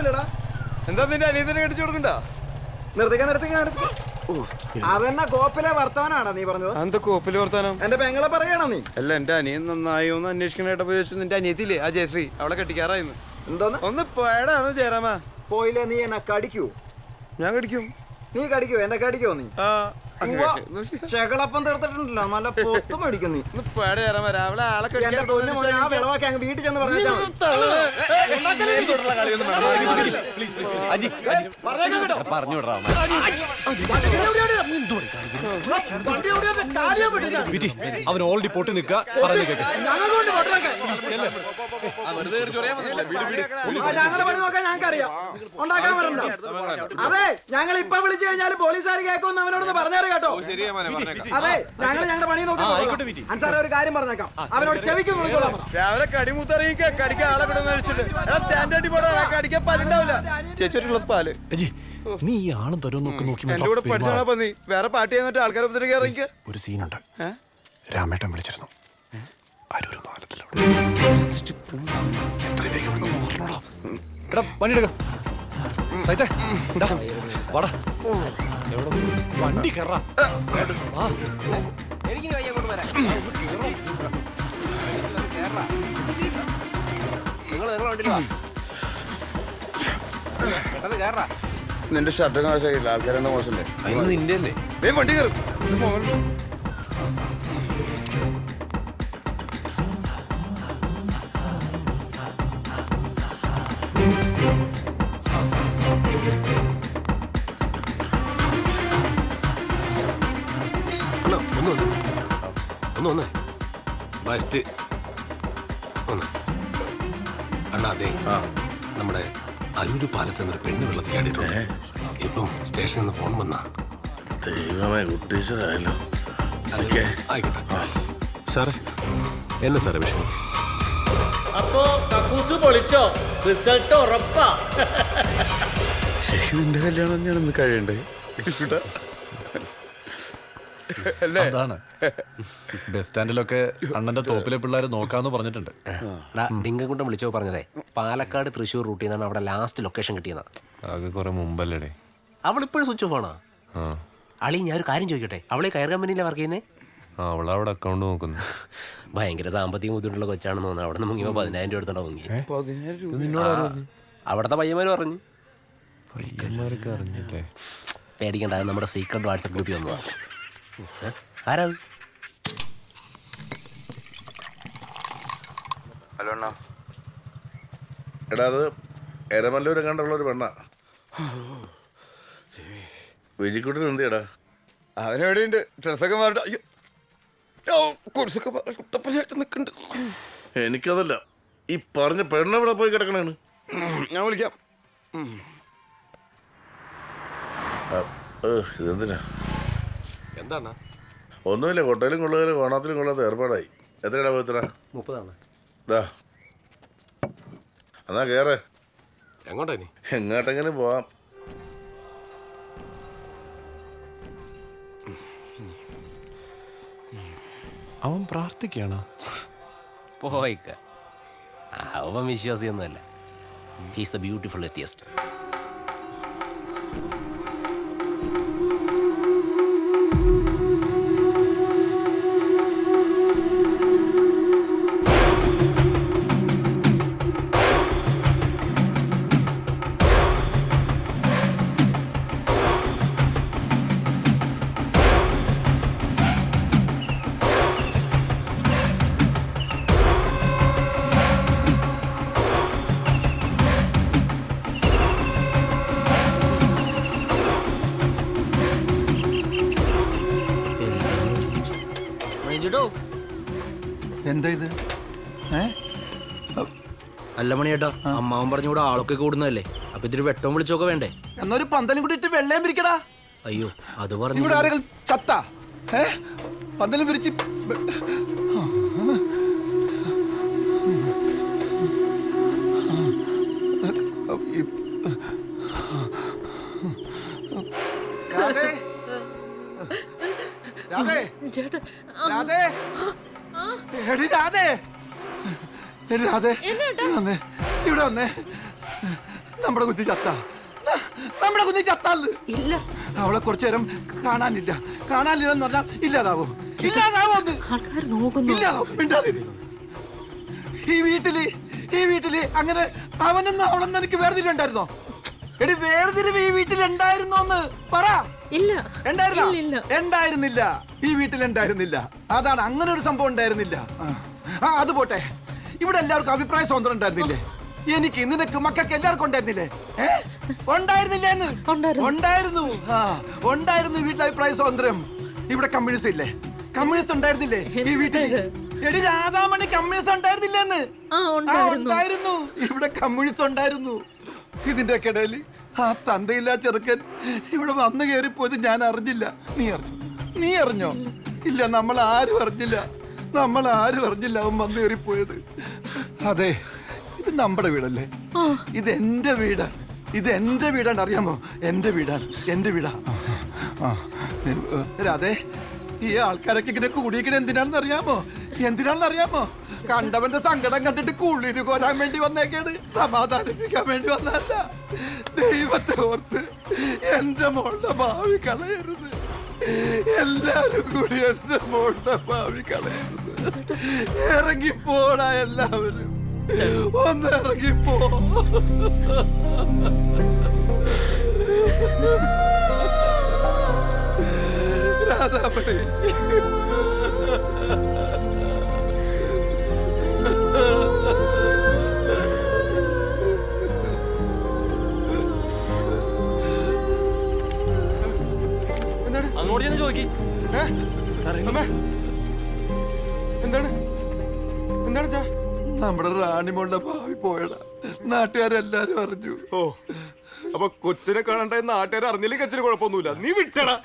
കുഴപ്പമില്ലടാ. എന്താ നിന്റെ അനിയത്തിനെ കെട്ടിച്ചു കൊടുക്കണ്ട? അതെന്നാ കോപ്പിലെ വർത്തമാനാണ് നീ പറഞ്ഞത്? എന്താ കോപ്പിലെ വർത്താനം? എന്റെ പെങ്ങളെ പറയണോ നീ? അല്ല, എന്റെ അനിയൻ നന്നായോ എന്ന് അന്വേഷിക്കണായിട്ട് പോയി വെച്ചു. നിന്റെ അനിയത്തില്ലേ ആ ജയശ്രീ, അവളെ കെട്ടിക്കാറായിരുന്നു. എന്തോന്ന്? ഒന്ന് പോയടാണ് ജയറാമ. പോയില്ലേ നീ എന്നെ കടിക്കൂ? ഞാൻ കടിക്കും. നീ കടിക്കോ? എന്നെ കടിക്കോ നീ? ചെകളപ്പം തീർത്തിട്ടുണ്ടല്ലോ, നല്ല പൊത്തും മേടിക്കും നീ. രാവിലെ ആളെ വിളവാക്കി അങ്ങ് വീട്ടിൽ ചെന്ന് പറഞ്ഞു. അവൻ ഓൾറെഡി പൊട്ടി നിൽക്കുക. ഞങ്ങളുടെ പണി നോക്കാൻ ഞങ്ങൾക്കറിയാം. ഉണ്ടാക്കാൻ വരണ്ട. അതെ, ഞങ്ങൾ ഇപ്പൊ വിളിച്ചു കഴിഞ്ഞാൽ പോലീസുകാർ കേൾക്കുമെന്ന് അവനോടൊന്ന് പറഞ്ഞേരെ കേട്ടോ. അതെ, ഞങ്ങളുടെ പണി നോക്കി. അൻസാറെ ഒരു കാര്യം പറഞ്ഞേക്കാം, അവനോട് ചെവിക്ക് വിളിച്ചോളാം. രാവിലെ കടിമുത്തറിയിക്ക കടിക്കാൻ ആളെ കൂടെ മേടിച്ചിട്ട് സ്റ്റാൻഡേർഡിൽ പോടാ, കടിക്കാൻ പാലുണ്ടാവില്ല. ചേച്ചി ഒരു ഗ്ലാസ് പാല്. നീ ഈ ആളും തരും നോക്കി നോക്കി എന്റെ കൂടെ പഠിച്ചാ പന്നി. വേറെ പാർട്ടി എന്നിട്ട് ആൾക്കാരെ ഉപദ്രവിക്കാൻ ഇറങ്ങിക്ക. ഒരു സീനുണ്ട്. രാമേട്ടൻ വിളിച്ചിരുന്നു. വണ്ടി കയറാ. നിന്റെ ഷർട്ട് മോശമായില്ല, ആൾക്കാരെണ്ണ മോശമല്ലേ? അതിന് നിന്റെ അല്ലേ? വണ്ടി കയറും. ഒന്ന് ബസ്റ്റ് ഒന്ന് അണ്ണാ. അതെ, നമ്മുടെ അരൂര് പാലത്ത് നിന്നൊരു പെണ്ണ് വെള്ളത്തിൽ ചാടിയിട്ടുണ്ട്. ഇപ്പം സ്റ്റേഷനിൽ നിന്ന് ഫോൺ വന്നാ. ദൈവമേ, ടീച്ചറായല്ലോ. ആയിക്കോട്ടെ സാറേ. എന്നാ സാറേ വിഷയം? അപ്പോ കക്കൂസ് പൊളിച്ചോ? റിസൾട്ട് ഉറപ്പാ. ശരിക്കും നിന്റെ കല്യാണം തന്നെയാണ് ഇന്ന് കഴിയണ്ടേ? അതാണ് ബസ് സ്റ്റാൻഡിലൊക്കെ അണ്ണന്റെ തോപ്പിലെ പിള്ളേർ നോക്കാന്ന് പറഞ്ഞിട്ടുണ്ട്. ഡിങ്കും വിളിച്ചോ പറഞ്ഞതേ, പാലക്കാട് തൃശ്ശൂർ റൂട്ടിൽ നിന്നാണ് അവിടെ ലാസ്റ്റ് ലൊക്കേഷൻ കിട്ടിയതാ. അത് കുറെ മുമ്പല്ലേ? അവളിപ്പോഴും സ്വിച്ച് ഓഫ് ആണോ? അളി, ഞാനൊരു കാര്യം ചോദിക്കട്ടെ, അവളെ കയർ കമ്പനിയിലെ വർക്ക് ചെയ്യുന്നേ? അവളവിടെ അക്കൗണ്ട് നോക്കുന്നു. ഭയങ്കര സാമ്പത്തിക ബുദ്ധിമുട്ടുള്ള കൊച്ചാണെന്ന് തോന്നുന്നു. അവിടെ നിന്ന് മുങ്ങിയപ്പോ 10,000 രൂപ എടുത്തോണ്ടാ മുങ്ങി. അവിടത്തെ പയ്യന്മാര് പറഞ്ഞു. പയ്യന്മാരൊക്കെ അറിഞ്ഞില്ലേ? പേടിക്കണ്ട, നമ്മുടെ സീക്രട്ട് വാട്സപ്പ് ഗ്രൂപ്പിൽ വന്നതാ. ആരാ? ഹലോ അണ്ണാ. എടാ, അത് എരമല്ലൂർ കണ്ടുള്ള ഒരു പെണ്ണ. വിജിക്കുട്ടിന് എന്തിയടാ? അവനെവിടെയുണ്ട്? ഡ്രസ്സൊക്കെ മാറിട്ട് അയ്യോ കുറിച്ചൊക്കെ കുട്ടപ്പനായിട്ട് നിൽക്കുന്നുണ്ട്. എനിക്കതല്ല, ഈ പറഞ്ഞ പെണ്ണെവിടെ പോയി കിടക്കണേണ്? ഞാൻ വിളിക്കാം. ഇതെന്തിനാ? എന്താണ്? ഒന്നുമില്ല, കൊട്ടയിലും കൊള്ളുകയിലും ഓണത്തിലും കൊള്ളാത്ത ഏർപ്പാടായി. എത്രയാടാ പോയിത്ര? 30. ഇതാ എന്നാ കേറേ. എങ്ങോട്ടാ നീ? എങ്ങോട്ടെങ്കിലും പോവാം. അവൻ പ്രാർത്ഥിക്കാണോ? പോയിക്ക, അവൻ വിശ്വാസിയൊന്നുമല്ല. He's the beautiful atheist. എന്താ ഇത്? അല്ല മണിയേട്ടാ, അമ്മാവൻ പറഞ്ഞൂടെ ആളൊക്കെ കൂടുന്നതല്ലേ, അപ്പൊ ഇത്തിരി വെട്ടം വിളിച്ചൊക്കെ വേണ്ടേ? എന്നൊരു പന്തലും കൂടി ഇട്ട് വെള്ളയും പിരിക്കടാ. അയ്യോ, അത് പറഞ്ഞു. ഇവിടെ ആരെങ്കിലും ചത്ത പന്തലും പിരിച്ച് ഇവിടെ വന്നേ. നമ്മുടെ കുഞ്ഞ് ചത്ത നമ്മുടെ കുഞ്ഞ് ചത്തല്ല. ഇല്ല, അവളെ കുറച്ചു നേരം കാണാനില്ലെന്ന് പറഞ്ഞാൽ ഇല്ലാതാവോ? ആൾക്കാർ നോക്കുന്നു. ഇല്ലാതാവും. മിണ്ടാതിരി. ഈ വീട്ടില് അങ്ങനെ അവനെന്ന് അവളെന്ന് എനിക്ക് വേർതിരിവുണ്ടായിരുന്നോ? എടി, വേർതിരിവ് ഈ വീട്ടിലുണ്ടായിരുന്നോന്ന് പറ. ഇല്ല, ഉണ്ടായിരുന്നില്ല. ഈ വീട്ടിലുണ്ടായിരുന്നില്ല. അതാണ്, അങ്ങനെ ഒരു സംഭവം ഉണ്ടായിരുന്നില്ല. അത് പോട്ടെ, ഇവിടെ എല്ലാവർക്കും അഭിപ്രായ സ്വാതന്ത്ര്യം ഉണ്ടായിരുന്നില്ലേ? എനിക്ക്, നിനക്ക്, മക്കൾക്ക് എല്ലാവർക്കും ഉണ്ടായിരുന്നില്ലേ? ഉണ്ടായിരുന്നില്ലേന്ന്? ഉണ്ടായിരുന്നു. ഉണ്ടായിരുന്നു വീട്ടിൽ അഭിപ്രായ സ്വാതന്ത്ര്യം. ഇവിടെ കമ്മ്യൂണിസ്റ്റ് ഇല്ലേ? കമ്മ്യൂണിസ്റ്റ് ഉണ്ടായിരുന്നില്ലേ ഈ വീട്ടിൽ? എടി രാധാമണി, കമ്മ്യൂണിസ്റ്റ് ഉണ്ടായിരുന്നില്ലെന്ന്? ഉണ്ടായിരുന്നു. ഇവിടെ കമ്മ്യൂണിസ്റ്റ് ഉണ്ടായിരുന്നു. ഇതിന്റെ ഇടയിൽ ആ തന്തയില്ലാ ചെറുക്കൻ ഇവിടെ വന്നു കയറിപ്പോയത് ഞാൻ അറിഞ്ഞില്ല. നീ അറിഞ്ഞോ? ഇല്ല, നമ്മൾ ആരും അറിഞ്ഞില്ല. അവൻ വന്നു കയറിപ്പോയത്. അതെ, ഇത് നമ്മുടെ വീടല്ലേ? ഇത് എന്റെ വീടാണ്. അറിയാമോ? എന്റെ വീടാ. അതെ, ഈ ആൾക്കാരൊക്കെ ഇങ്ങനെ കൂടിയിരിക്കണ എന്തിനാണെന്ന് അറിയാമോ? കണ്ടവന്റെ സങ്കടം കണ്ടിട്ട് കുളിര് കോരാൻ വേണ്ടി വന്നേക്കാണ്, സമാധാനിപ്പിക്കാൻ വേണ്ടി വന്നല്ല. ദൈവത്തെ ഓർത്ത് എന്റെ മോളുടെ ഭാവി കളയരുത്. എല്ലാരും കൂടി എന്റെ മോളുടെ ഭാവി കളയരുത്. ഇറങ്ങിപ്പോടാ, എല്ലാവരും ഒന്ന് ഇറങ്ങിപ്പോ. രാധാമണി, അങ്ങോട്ട് ചെന്ന് ചോദിക്കും. എന്താണ് നമ്മുടെ റാണിമോളുടെ ഭാവി പോയടാ. നാട്ടുകാരെല്ലാരും അറിഞ്ഞു. അപ്പൊ കൊച്ചിനെ കാണണ്ട നാട്ടുകാർ അറിഞ്ഞില്ലെങ്കിൽ അച്ഛന് കുഴപ്പമൊന്നുമില്ല. നീ വിട്ടടാ.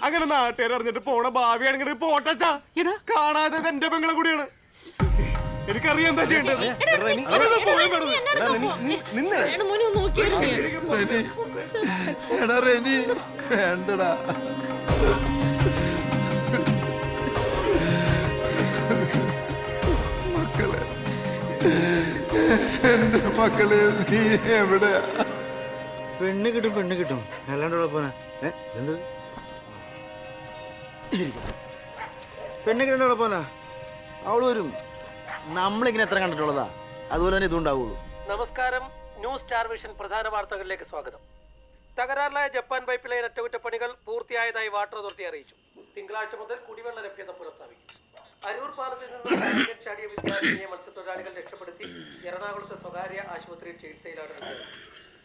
അങ്ങനെ നാട്ടുകാർ അറിഞ്ഞിട്ട് പോണ ഭാവിയാണെങ്കിൽ പോട്ടച്ചാ. കാണാതെ എന്റെ പെങ്ങളെ കൂടിയാണ്. എനിക്കറിയാം എന്താ ചെയ്യേണ്ടത്. വേണ്ടടാ. എന്റെ മക്കളെ, നീ എവിടെയാ? പെണ്ണ് കിട്ടും അല്ലാണ്ട് പോനാ. പെണ്ണ് കിട്ടേണ്ട പോനാ. അവള് വരും. നമ്മളിങ്ങനെ എത്ര കണ്ടിട്ടുള്ളതാ, അതുപോലെ തന്നെ ഇതുണ്ടാവുള്ളൂ. നമസ്കാരം. ന്യൂസ് സ്റ്റാർ വിഷൻ പ്രധാന വാർത്തകളിലേക്ക് സ്വാഗതം. തകരാറിലായ ജപ്പാൻ പൈപ്പ് ലൈൻ അറ്റകുറ്റപ്പണികൾ പൂർത്തിയായതായി വാട്ടർ അതോറിറ്റി അറിയിച്ചു. തിങ്കളാഴ്ച മുതൽ കുടിവെള്ള ലഭ്യത പുനഃസ്ഥാപിക്കും. അരൂർ പാലത്തിൽ നിന്ന് ചാടിയ വിദ്യാർത്ഥിനിയെ മത്സ്യത്തൊഴിലാളികൾ രക്ഷപ്പെടുത്തി എറണാകുളത്തെ സ്വകാര്യ ആശുപത്രിയിൽ ചികിത്സയിലാണ്.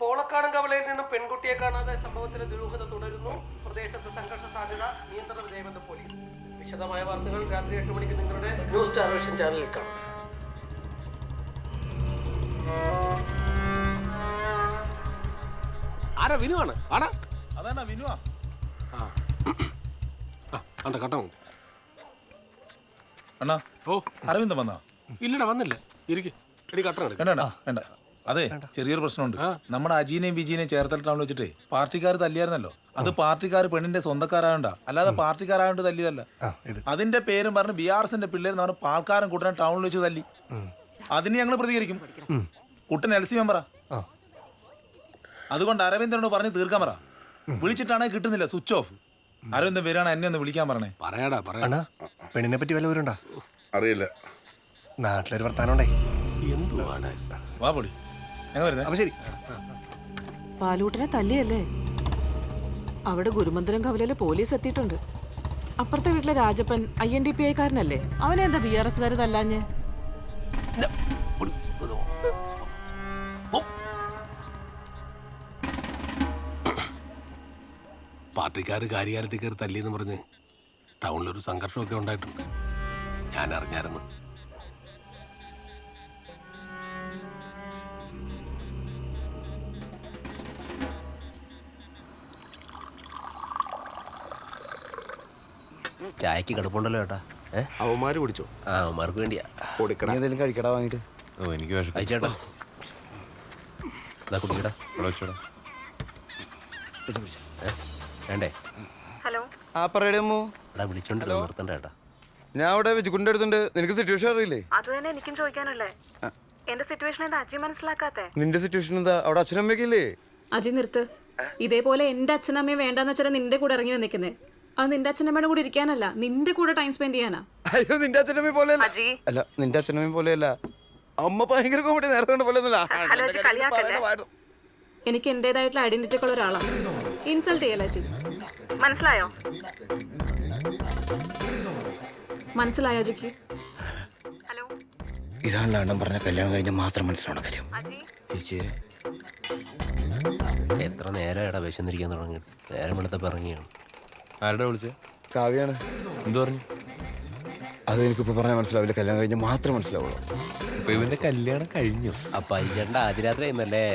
പോളക്കാടൻ കവലയിൽ നിന്നും പെൺകുട്ടിയെ കാണാതെ സംഭവത്തിലെ ദുരൂഹത തുടരുന്നു. പ്രദേശത്ത് സംഘർഷ സാധ്യത, നിയന്ത്രണ വിധേയമെന്ന് പോലീസ്. വിശദമായ വാർത്തകൾ രാത്രി 8 മണിക്ക് നിങ്ങളുടെ ന്യൂസ് സ്റ്റാർ വിഷൻ ചാനലിൽ കാണാം. ആരാ? വിനുവാണ്. ആടാ, അതാണ് വിനുവാ. കട്ടോ അണ്ണാ. ഓ, അരവിന്ദൻ വന്നാ? ഇല്ലടാ, വന്നില്ല. ഇരിക്ക്. എടി, കട്ടണം എടുക്ക. വേണ്ട. അതെ, ചെറിയൊരു പ്രശ്നമുണ്ട്. നമ്മുടെ അജീനെയും ബിജീനെയും ചേർത്തല ടൗണിൽ വെച്ചിട്ടേ പാർട്ടിക്കാർ തല്ലിയായിരുന്നല്ലോ. അത് പാർട്ടിക്കാർ പെണ്ണിന്റെ സ്വന്തക്കാരായോണ്ടാ, അല്ലാതെ പാർട്ടിക്കാരായോണ്ട് തല്ലിയതല്ല. അതിന്റെ പേരും പറഞ്ഞ് BRSന്റെ പിള്ളേർ പാൽക്കാരൻ കുട്ടനെ ടൗണിൽ വെച്ച് തല്ലി. അതിന് ഞങ്ങൾ പ്രതികരിക്കും. കുട്ടൻ LC മെമ്പറാ. അതുകൊണ്ട് അരവിന്ദനോട് പറഞ്ഞ് തീർക്കാൻ പറ. വിളിച്ചിട്ടാണെങ്കിൽ കിട്ടുന്നില്ല, സ്വിച്ച് ഓഫ്. അരവിന്ദൻ വരികയാണ്, എന്നെ ഒന്ന് വിളിക്കാൻ പറഞ്ഞേ. പറയാടാ. പെണ്ണിനെ പറ്റി വല്ല വിവരമുണ്ടോ? അറിയില്ല. നാട്ടിലൊരു വർത്താനോണ്ടേ. എന്തുവാണ്? വാ പൊടി. അപ്പൊ ശരി. പാലൂട്ടനെ തല്ലിയല്ലേ? അവിടെ ഗുരുമന്ദിരം കവലയിലെ പോലീസ് എത്തിയിട്ടുണ്ട്. അപ്പുറത്തെ വീട്ടിലെ രാജപ്പൻ INDPI കാരനല്ലേ? അവനെന്താ BRSകാര് തല്ലാഞ്ഞ്? പാർട്ടിക്കാർ കാര്യകാലത്തിൽ കയറി തല്ലിയെന്ന് പറഞ്ഞ് ടൗണിലൊരു സംഘർഷമൊക്കെ ഉണ്ടായിട്ടുണ്ട്. ഞാൻ അറിഞ്ഞായിരുന്നു. ചായക്ക് കിടപ്പുണ്ടല്ലോ ചേട്ടാ. അവന്മാര് പിടിച്ചോ? അവന്മാർക്ക് വേണ്ടിയാ. എന്തെങ്കിലും കഴിക്കടാ വാങ്ങിട്ട്. ഓ, എനിക്ക് അയച്ചേട്ടാ. കുടിക്കടാ. വേണ്ടേ? ഹലോ. ആ പറയടമ്മോ. വിളിച്ചോണ്ടിരുന്നു, നിർത്തണ്ട ചേട്ടാ. ഞാൻ അവിടെ വിജുക്കുന്റെ അടുത്തുണ്ട്. നിനക്ക് സിറ്റുവേഷൻ അറിയില്ലേ? അത് തന്നെ എനിക്കും ചോദിക്കാനല്ലേ. എന്റെ സിറ്റുവേഷൻ എന്താ അജി മനസ്സിലാക്കാത്തെ? നിന്റെ സിറ്റുവേഷൻ എന്താ? അവിടെ അച്ഛനമ്മയ്ക്കില്ലേ? അജി നിർത്ത്. ഇതേപോലെ എന്റെ അച്ഛനമ്മയെ വേണ്ടെന്ന് വെച്ചാൽ നിന്റെ കൂടെ ഇറങ്ങി വന്നിക്കുന്നേ. അത് നിന്റെ അച്ഛനമ്മയുടെ കൂടെ ഇരിക്കാനല്ല, നിന്റെ കൂടെ ടൈം സ്പെൻഡ് ചെയ്യാനാ. അയ്യോ, നിന്റെ അച്ഛനമ്മ പോലെയല്ല. അല്ല, നിന്റെ അച്ഛനമ്മ പോലെയല്ല. അമ്മ ഭയങ്കര കോമഡി, നേരത്തെ കൊണ്ട് പോലെ എനിക്ക് എന്റേതായിട്ടുള്ള ഐഡന്റിറ്റി ഉള്ള ഒരാളാണ്. ഇൻസൾട്ട് ചെയ്യല അജി. മനസ്സിലായോ? മനസ്സിലായോ അജിക്ക്? ഹലോ, ഇതാണ് അണ്ണൻ പറഞ്ഞ കല്യാണം കഴിഞ്ഞ് മാത്രം മനസ്സിലാവണ കാര്യം. എത്ര നേരം ഇട വിശന്നിരിക്കാൻ തുടങ്ങി. നേരം എടുത്തപ്പോ ഇറങ്ങിയാണ്. ആരുടെ വിളിച്ചേ? കാവ്യാണ്. എന്തു പറഞ്ഞു? അത് എനിക്കിപ്പോ പറഞ്ഞാൽ മനസ്സിലാവില്ല, കല്യാണം കഴിഞ്ഞ് മാത്രമേ മനസ്സിലാവുള്ളൂ. ഇപ്പൊ ഇവന്റെ കല്യാണം കഴിഞ്ഞു. അപ്പൊ അരിച്ചേട്ടൻ്റെ ആദ്യ രാത്രി ആയിരുന്നല്ലേ?